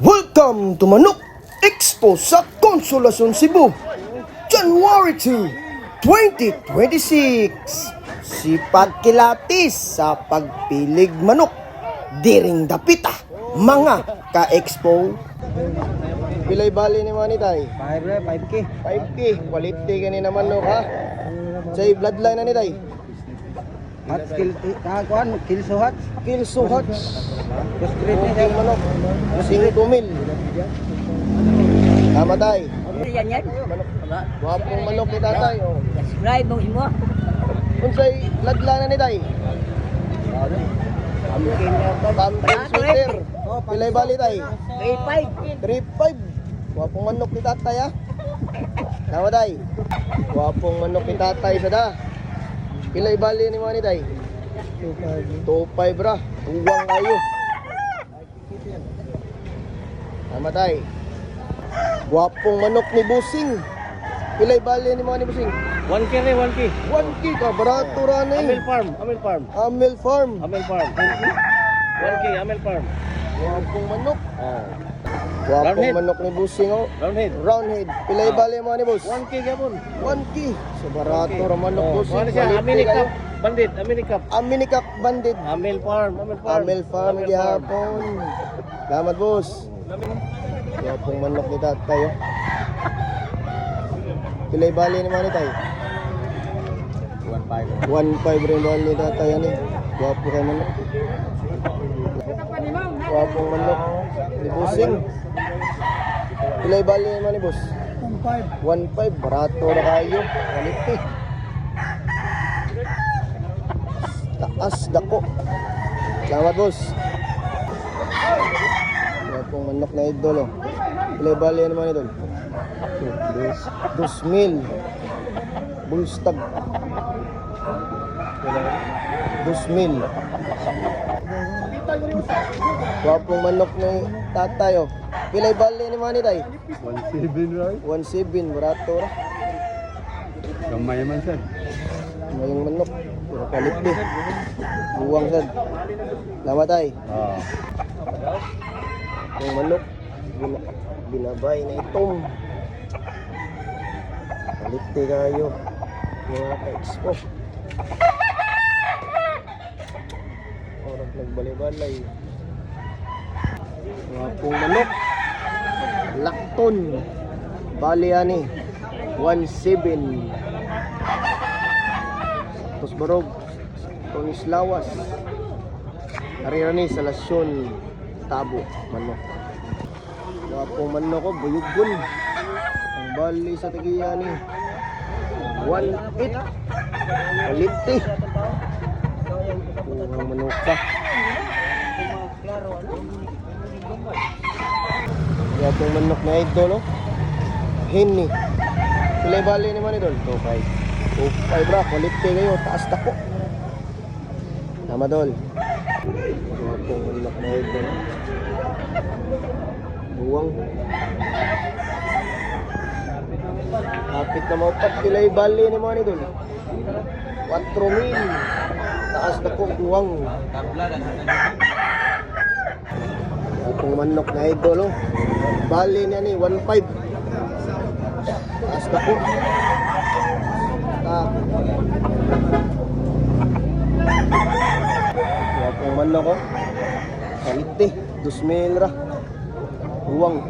Welcome to Manok Expo sa Consolacion, Cebu, January 2, 2026. Sipag kilatis sa pagpilig manok, diring dapita, mga ka-expo. Pilay bali ni Manitay? 5K. 5K, quality ka ni naman manok ha. Say bloodline na ni Tay. Hot skill, kakuan, kill so hot. Kilso Hutch. Just great Okay niya. manok. 5,000. Tama Tay. Yan. Wapong manok ni Tatay. Oh. Subscribe mo imo. Unsay ladlanan ni Tay? Pumpkin sweater. Pilay bali Tay? 35. 3,500. Wapong manok ni Tatay ha. Tama Tay. Wapong manok ni Tatay sada. Pilay bali ni mga ni Tay? 2,500 bra. Tuwang kayo. Tama Tay. Wapong manok ni Busing. Pilay bali ni mga ni Busing? 1K rin, 1K. 1K ka, barato ra na Amel eh. Farm, Amel Farm. Amel Farm. Amel Farm. 1K, Amel Farm. Wapong manok. Oh. Wapong Roundhead. manok ni Busing oh. Roundhead. Roundhead. Pilay bali mga ni Boss? 1K kapon. 1K. So barato ra manok Oh, Busing. ano siya? Quality Aminicap. kayo. Bandit, Aminicap. Aminicap bandit. Amel Farm, Amel Farm. Amel Farm gihapon. Salamat boss. Wapong manok ni Tatay oh. Pilay bali ni mga ni Tay? 1.5. 1,500 rin bali ni Tatay yan eh. Wapo kay manok. Wapong manok ni Busing. Pilay bali ni mga ni boss? 1,500. Barato na kayo. Quality. Taas dako. Salamat boss. Wapong manok na idol oh. Pilay bali naman idol? 2,000. Bullstag. 2,000. Wapong manok ni Tatay oh. Pilay bali ni Manny Tay? 1.7 right? 1,700. Barato ra. Gamay man sir. Mayong manok. Puro quality. Buwang sad. Salamat Tay. Ah. Yung manok. Binabay na itong. Quality kayo. Mga ka-expo. Orang nagbalay-balay. Wapong manok. Lakton. Bali ani. 1,700. Tapos barog. Tonis lawas. Narirani sa lasyon. Tabo. Manok. Wapong manok ko. Buyugon. Ang bali sa tagiya ni 1,800. Quality. Ang manok ka. Wapong manok na idol oh. Hini. Pilay bali ni man idol? 2,500. 2,500 bra. Quality kayo. Taas dako. Tama dol. Wapong manok na idol. Buwang. Kapit na maupat. Pilay bali ni man idol? 4,000. Taas dako. Buwang. Wapong manok na idol oh. Bali niya ni 1,500. Taas dako. Wapong manok oh. Quality. 2,000 ra. Buwang.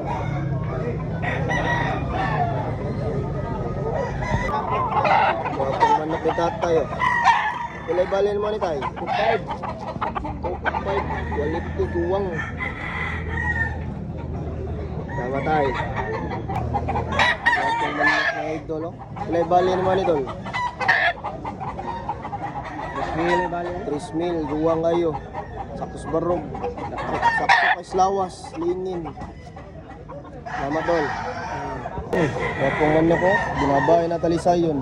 Wapong manok ni Tatay oh. Pilay bali naman ni Tay? 2,500. 2,500. Quality buwang. Tama Tay. Wapong manok na idol oh. Pilay bali naman ni Idol? 3,000 bali. 3,000. Buwang kayo. Saktos barog. Sakto kay slawas. Linin. Tama Tol. Wapong manok oh. Binabay na talisayon.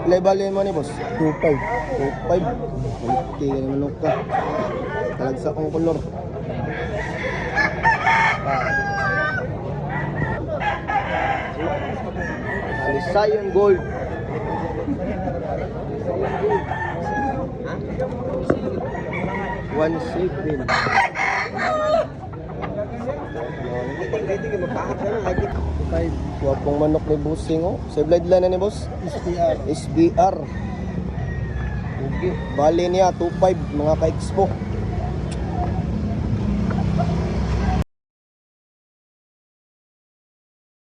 Pilay bali naman ni boss? 2,500. 2,500. Quality ka naman ka. Talagsa kong kolor. Talisayon gold. 1,700. pagkiti ka mapahat na lang. 5. Guwapong manok ni Busing oh. Sa bloodline na ni boss? SBR. Okay. Bali niya 2.5 mga ka-expo.